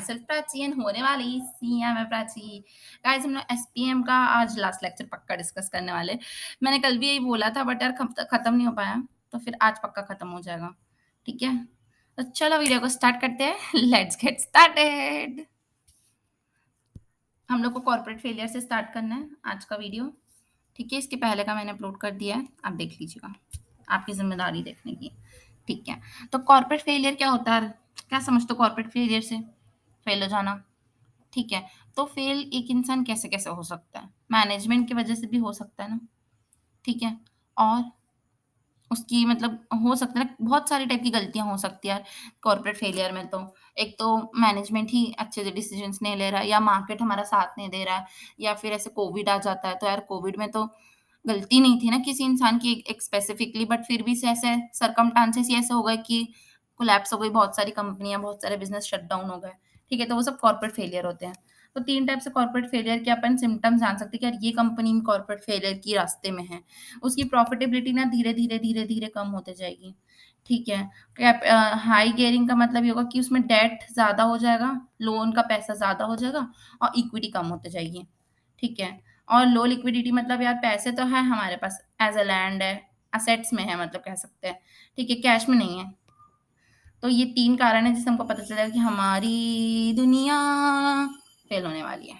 Self Prachi and होने वाली CM है प्राची। गाइस हम लोग एसपीएम का आज लास्ट लेक्चर पक्का डिस्कस करने वाले। मैंने कल भी यही बोला था बट यार खत्म नहीं हो पाया, तो फिर आज पक्का खत्म हो जाएगा। ठीक है, तो चलो वीडियो को स्टार्ट करते हैं। Let's get started. हम लोग को कॉर्पोरेट फेलियर से स्टार्ट करना है आज का वीडियो। ठीक है, इसके पहले का मैंने अपलोड कर दिया है, आप देख लीजिएगा, आपकी जिम्मेदारी देखने की। ठीक है, तो कॉर्पोरेट फेलियर क्या होता है, क्या समझते हो कॉर्पोरेट फेलियर से? फेल हो जाना। ठीक है, तो फेल एक इंसान कैसे कैसे हो सकता है? मैनेजमेंट की वजह से भी हो सकता है ना। ठीक है, और उसकी मतलब हो सकता है ना, बहुत सारी टाइप की गलतियां हो सकती है कॉर्पोरेट फेलियर में। तो एक तो मैनेजमेंट ही अच्छे से डिसीजंस नहीं ले रहा है, या मार्केट हमारा साथ नहीं दे रहा है, या फिर ऐसे कोविड आ जाता है। तो यार कोविड में तो गलती नहीं थी ना किसी इंसान की एक स्पेसिफिकली, बट फिर भी से ऐसे सरकमस्टांसेस ही ऐसे हो गए कि कोलैप्स हो गई, बहुत सारी कंपनियां, बहुत सारे बिजनेस शट डाउन हो गए। ठीक है, तो वो सब कॉर्पोरेट फेलियर होते हैं। तो 3 टाइप से कॉर्पोरेट फेलियर के अपन सिम्पटम्स जान सकते हैं कि यार ये कंपनी कॉर्पोरेट फेलियर की रास्ते में है। उसकी प्रॉफिटेबिलिटी ना धीरे-धीरे कम होते जाएगी। ठीक है, हाई गियरिंग का मतलब ये होगा कि उसमें डेट ज़्यादा हो जाएगा, लोन का पैसा ज़्यादा हो जाएगा और इक्विटी कम होते जाएगी। ठीक है, और लो लिक्विडिटी मतलब यार पैसे तो हैं हमारे पास, एज़ अ लैंड है, असेट्स में है, मतलब कह सकते हैं। ठीक है, कैश में नहीं है। तो ये 3 कारण हैं जिससे हमको पता चल जाएगा कि हमारी दुनिया फेल होने वाली है।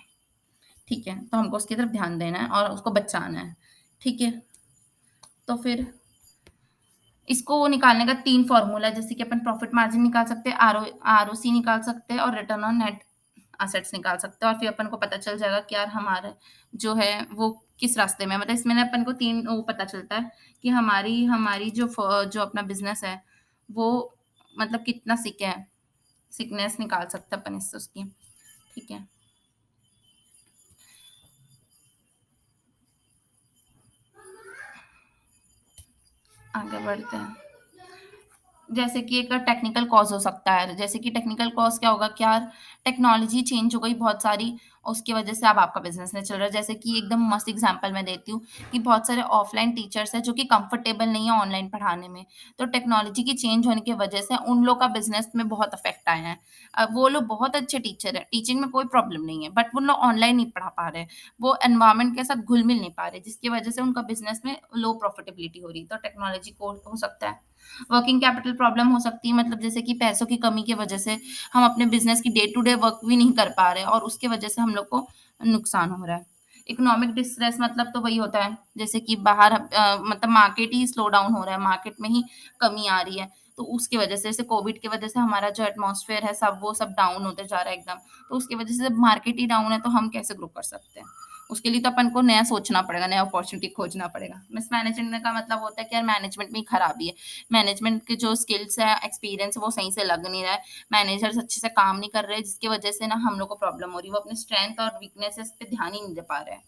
ठीक है, तो हमको उसकी तरफ ध्यान देना है और उसको बचाना है। ठीक है, तो फिर इसको निकालने का 3 फ़ॉर्मूला है, जैसे कि अपन प्रॉफिट मार्जिन निकाल सकते हैं, आरओसी निकाल सकते हैं और रिटर्न ऑन नेट एसेट्स निकाल सकते हैं। और फिर अपन को पता चल जाएगा कि यार हमारा जो है वो किस रास्ते में है। मतलब इसमें ना अपन को 3 वो पता चलता है कि हमारी हमारी जो अपना बिज़नेस है, वो मतलब कितना सिक है, सिकनेस निकाल सकते हैं अपन इससे उसकी। ठीक है, आगे बढ़ते हैं। जैसे कि एक टेक्निकल कॉज़ हो सकता है। जैसे कि टेक्निकल कॉज़ क्या होगा कि यार टेक्नोलॉजी चेंज हो गई बहुत सारी, उसकी वज़ह से अब आपका बिज़नेस नहीं चल रहा है। जैसे कि एकदम मस्त एग्ज़ाम्पल मैं देती हूँ कि बहुत सारे ऑफ़लाइन टीचर्स हैं जो कि कंफर्टेबल नहीं है ऑनलाइन पढ़ाने में। तो टेक्नोलॉजी की चेंज होने की वज़ह से उन लोग का बिज़नेस में बहुत इफ़ेक्ट आया है। वो लोग बहुत अच्छे टीचर हैं, टीचिंग में कोई प्रॉब्लम नहीं है, बट वो लोग ऑनलाइन नहीं पढ़ा पा रहे हैं। वो एनवायरनमेंट के साथ घुल-मिल नहीं पा रहे, जिसकी वज़ह से उनका बिज़नेस में लो प्रॉफिटेबिलिटी हो रही है। तो टेक्नोलॉजी को हो सकता है। वर्किंग कैपिटल प्रॉब्लम हो सकती है, मतलब जैसे कि पैसों की कमी की वजह से हम अपने बिजनेस की डे टू डे वर्क भी नहीं कर पा रहे हैं और उसके वजह से हम लोग को नुकसान हो रहा है। इकोनॉमिक डिस्ट्रेस मतलब तो वही होता है जैसे कि बाहर मतलब मार्केट ही स्लो डाउन हो रहा है, मार्केट में ही कमी आ रही है। तो उसकी वजह से जैसे कोविड की वजह से हमारा जो एटमॉस्फेयर है सब वो सब डाउन होते जा रहा है एकदम। तो उसकी वजह से जब मार्केट ही डाउन है तो हम कैसे ग्रो कर सकते हैं? उसके लिए तो अपन को नया सोचना पड़ेगा, नया अपॉर्चुनिटी खोजना पड़ेगा। मिसमैनेजमेंट का मतलब होता है कि यार मैनेजमेंट में ही खराबी है। मैनेजमेंट के जो स्किल्स है, एक्सपीरियंस है, वो सही से लग नहीं रहा है। मैनेजर्स अच्छे से काम नहीं कर रहे हैं, जिसकी वजह से ना हम लोग को प्रॉब्लम हो रही है। वो अपने स्ट्रेंथ और वीकनेसेस पे ध्यान ही नहीं दे पा रहे हैं।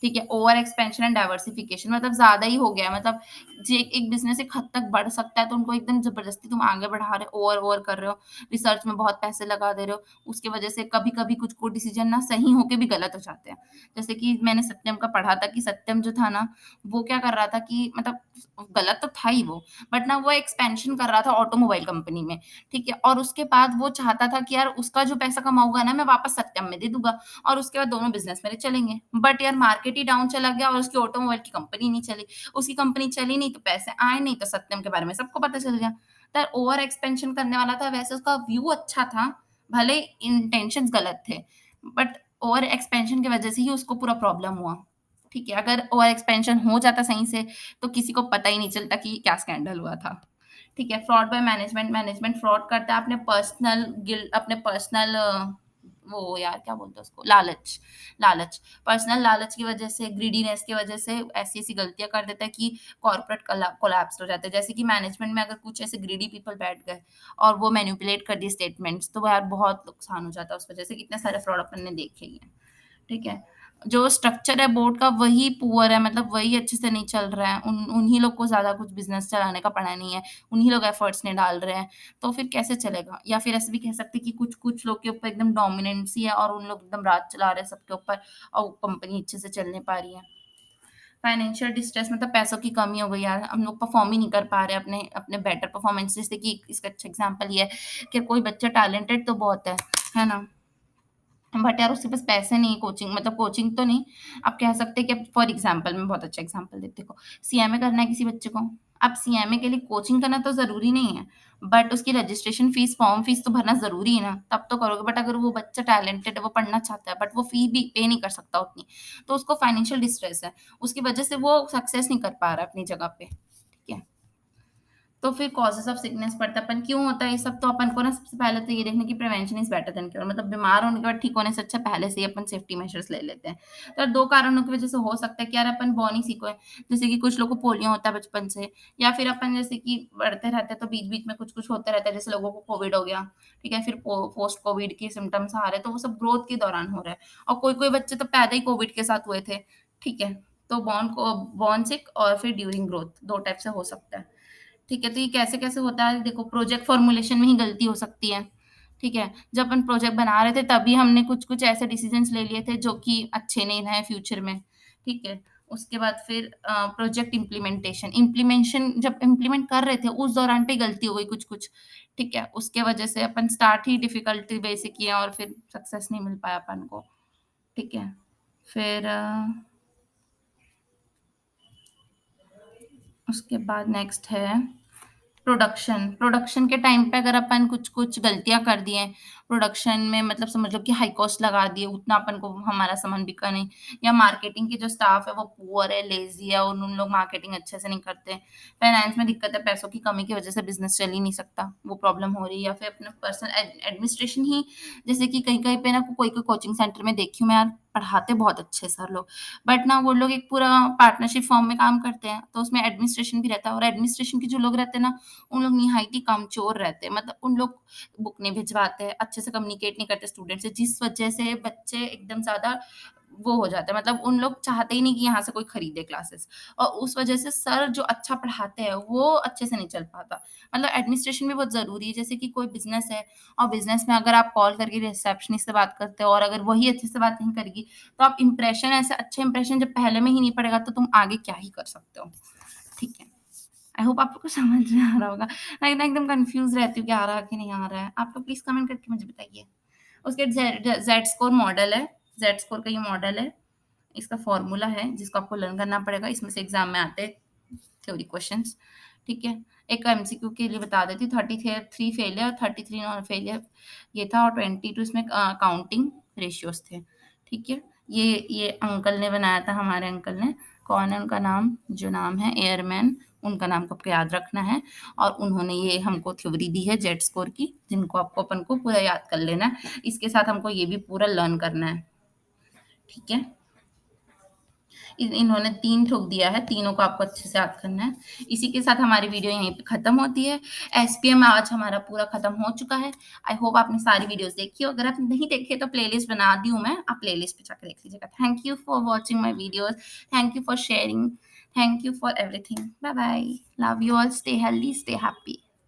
ठीक है, ओवर एक्सपेंशन एंड डाइवर्सिफिकेशन मतलब ज़्यादा ही हो गया है। मतलब जे एक बिज़नेस एक हद तक बढ़ सकता है, तो उनको एकदम ज़बरदस्ती तुम आगे बढ़ा रहे हो, ओवर-ओवर कर रहे हो, रिसर्च में बहुत पैसे लगा दे रहे हो। उसकी वजह से कभी-कभी कुछ डिसीज़न ना सही होके भी गलत हो जाते हैं। जैसे कि मैंने सत्यम का पढ़ा था कि सत्यम जो था ना, वो क्या कर रहा था कि मतलब गलत तो था ही वो, बट ना वो एक्सपेंशन कर रहा था ऑटोमोबाइल कंपनी में, ठीक है? और उसके बाद वो चाहता था कि यार उसका जो पैसा कमाऊँगा ना, मैं वापस सत्यम में दे दूँगा और उसके बाद दोनों बिज़नेस मेरे चलेंगे। बट यार मार्केट ही डाउन चला गया और उसकी ऑटोमोबाइल की कंपनी नहीं चली। उसकी कंपनी चली नहीं तो पैसे आए नहीं, तो सत्यम के बारे में सबको पता चल गया। तो यार ओवर एक्सपेंशन करने वाला था, वैसे उसका व्यू अच्छा था, भले इंटेंशंस गलत थे, बट ओवर एक्सपेंशन की वजह से ही उसको पूरा प्रॉब्लम हुआ। ठीक है, अगर ओवर एक्सपेंशन हो जाता सही से, तो किसी को पता ही नहीं चलता कि क्या स्कैंडल हुआ था। ठीक है, fraud by management, management fraud करता है अपने पर्सनल वो यार क्या बोलते हैं उसको, लालच, लालच। पर्सनल लालच की वजह से, ग्रीडीनेस की वजह से ऐसी-ऐसी गलतियाँ कर देता है कि कॉर्पोरेट कोलैप्स हो जाता है। जैसे कि मैनेजमेंट में अगर कुछ ऐसे ग्रीडी पीपल बैठ गए और वो मैनिपुलेट कर दिए स्टेटमेंट्स, तो वो यार बहुत नुकसान हो जाता है उस वजह से। कितने सारे फ्रॉड अपन ने देखे ही हैं। ठीक है? जो स्ट्रक्चर है बोर्ड का वही पुअर है, मतलब वही अच्छे से नहीं चल रहा है। उन्हीं लोग को ज़्यादा कुछ बिज़नेस चलाने का पड़ा नहीं है, उन्हीं लोग एफर्ट्स नहीं डाल रहे हैं, तो फिर कैसे चलेगा? या फिर ऐसे भी कह सकते हैं कि कुछ-कुछ लोग के ऊपर एकदम डोमिनेंसी है और उन लोग एकदम राज चला रहे हैं सबके ऊपर और कंपनी अच्छे से चल नहीं पा रही है। फाइनेंशियल डिस्ट्रेस मतलब पैसों की कमी हो गई यार, हम लोग परफ़ॉर्म ही नहीं कर पा रहे अपने अपने बेटर परफ़ॉर्मेंस। जैसे कि इसका अच्छा एग्ज़ाम्पल ये है कि कोई बच्चा टैलेंटेड तो बहुत है, है ना? बट यार उसके पास पैसे नहीं है कोचिंग मतलब कोचिंग तो नहीं, आप कह सकते हैं कि फॉर एग्ज़ाम्पल मैं बहुत अच्छा एग्ज़ाम्पल देती हूँ, सीएमए करना है किसी बच्चे को, अब सीएमए के लिए कोचिंग करना तो ज़रूरी नहीं है, बट उसकी रजिस्ट्रेशन फ़ीस, फॉर्म फ़ीस तो भरना ज़रूरी है ना, तब तो करोगे। बट अगर वो बच्चा टैलेंटेड है, वो पढ़ना चाहता है, बट वो फ़ी भी पे नहीं कर सकता उतनी, तो उसको फाइनेंशियल डिस्ट्रेस है, उसकी वजह से वो सक्सेस नहीं कर पा रहा है अपनी जगह पे, ठीक है? तो फिर कॉजेज़ ऑफ सिकनेस पड़ता है, अपन क्यों होता है ये सब, तो अपन को ना सबसे पहले तो ये देखना कि prevention is better than cure, मतलब बीमार होने के बाद ठीक होने से अच्छा पहले से ही अपन सेफ्टी मेजर्स ले लेते हैं। तो 2 कारणों की वजह से हो सकता है कि यार अपन बॉर्न ही सीको है, जैसे कि कुछ लोगों को पोलियो होता है बचपन से, या फिर अपन जैसे कि बढ़ते रहते हैं तो बीच-बीच में कुछ-कुछ होता रहता है, जैसे लोगों को कोविड हो गया, ठीक है? फिर पोस्ट कोविड के सिम्पटम्स आ रहे हैं, तो वो सब ग्रोथ के दौरान हो रहा है, और कोई-कोई बच्चे तो पैदा ही कोविड के साथ हुए थे, ठीक है? तो बॉर्न सिक और फिर ड्यूरिंग ग्रोथ 2 टाइप से हो सकता है। ठीक है, तो ये कैसे-कैसे होता है, देखो प्रोजेक्ट फ़ॉर्मूलेशन में ही गलती हो सकती है, ठीक है? जब अपन प्रोजेक्ट बना रहे थे तभी हमने कुछ-कुछ ऐसे डिसीज़न्स ले लिए थे जो कि अच्छे नहीं रहे फ्यूचर में, ठीक है? उसके बाद फिर प्रोजेक्ट इम्प्लीमेंशन जब इम्प्लीमेंट कर रहे थे उस दौरान पे गलती हो गई कुछ-कुछ, ठीक है? उसके वजह से अपन स्टार्ट ही डिफ़िकल्टी वे से किए और फिर सक्सेस नहीं मिल पाया अपन को, ठीक है? फिर उसके बाद नेक्स्ट है प्रोडक्शन के टाइम पे अगर अपन कुछ-कुछ गलतियाँ कर दिए, प्रोडक्शन में मतलब समझ लो कि हाई कॉस्ट लगा दिए, उतना अपन को हमारा सामान बिका नहीं, या मार्केटिंग के जो स्टाफ है वो पुअर है, लेज़ी है और उन लोग मार्केटिंग अच्छे से नहीं करते। फाइनेंस में दिक्कत है, पैसों की कमी की वजह से बिज़नेस चल ही नहीं सकता, वो प्रॉब्लम हो रही है, या फिर अपना पर्सनल एडमिनिस्ट्रेशन ही, जैसे कि कहीं-कहीं पे ना कोई-कोई कोचिंग सेंटर में देखी हूँ मैं यार, पढ़ाते बहुत अच्छे सर लोग, बट ना वो लोग एक पूरा पार्टनरशिप फॉर्म में काम करते हैं, तो उसमें एडमिनिस्ट्रेशन भी रहता है, और एडमिनिस्ट्रेशन के जो लोग रहते हैं ना, उन लोग निहायती कामचोर रहते हैं, मतलब उन लोग बुक नहीं भिजवाते हैं, अच्छे से कम्युनिकेट नहीं करते स्टूडेंट से, जिस वजह से बच्चे एकदम ज़्यादा वो हो जाते हैं, मतलब उन लोग चाहते ही नहीं कि यहाँ से कोई खरीदे क्लासेस, और उस वजह से सर जो अच्छा पढ़ाते हैं, वो अच्छे से नहीं चल पाता। मतलब एडमिनिस्ट्रेशन भी बहुत ज़रूरी है, जैसे कि कोई बिज़नेस है और बिज़नेस में अगर आप कॉल करके रिसेप्शनिस्ट से बात करते हो और अगर वही अच्छे से बात नहीं करेगी, तो आप इंप्रेशन ऐसे अच्छे इंप्रेशन जब पहले में ही नहीं पड़ेगा, तो तुम आगे क्या ही कर सकते हो। ठीक है। आई होप आपको समझ में आ रहा होगा। मैं ना एकदम कन्फ्यूज़ रहती हूँ कि आ रहा है कि नहीं आ रहा है। आप लोग प्लीज़ कमेंट करके मुझे बताइए। उसके ज़ेड स्कोर मॉडल है, ज़ेड स्कोर का ये मॉडल है। इसका फ़ॉर्मूला है जिसको आपको लर्न करना पड़ेगा। इसमें से एग्ज़ाम में आते हैं थ्योरी क्वेश्चंस, ठीक है? एक एमसीक्यू के लिए बता देती हूँ, 33 फेलियर, 33 नॉन फेलियर ये था, और 22 इसमें काउंटिंग रेशियोज़ थे, ठीक है? ये अंकल ने बनाया था, हमारे अंकल ने। कौन है उनका नाम? जो नाम है एयरमैन, उनका नाम को आपको याद रखना है, और उन्होंने ये हमको थ्योरी दी है जेड स्कोर की, जिनको आपको अपन को पूरा याद कर लेना है। इसके साथ हमको ये भी पूरा लर्न करना है, ठीक है? इन्होंने 3 ठोक दिया है, तीनों को आपको अच्छे से याद करना है। इसी के साथ हमारी वीडियो यहीं पे खत्म होती है। एसपीएम आज हमारा पूरा खत्म हो चुका है। आई होप आपने सारी वीडियोज़ देखी हो। अगर आप नहीं देखे तो प्लेलिस्ट बना दी हूँ मैं, आप प्लेलिस्ट पे जाके देख लीजिएगा। Thank you for watching my videos, thank you for sharing, thank you for everything. Bye bye. Love you all, stay healthy, stay happy.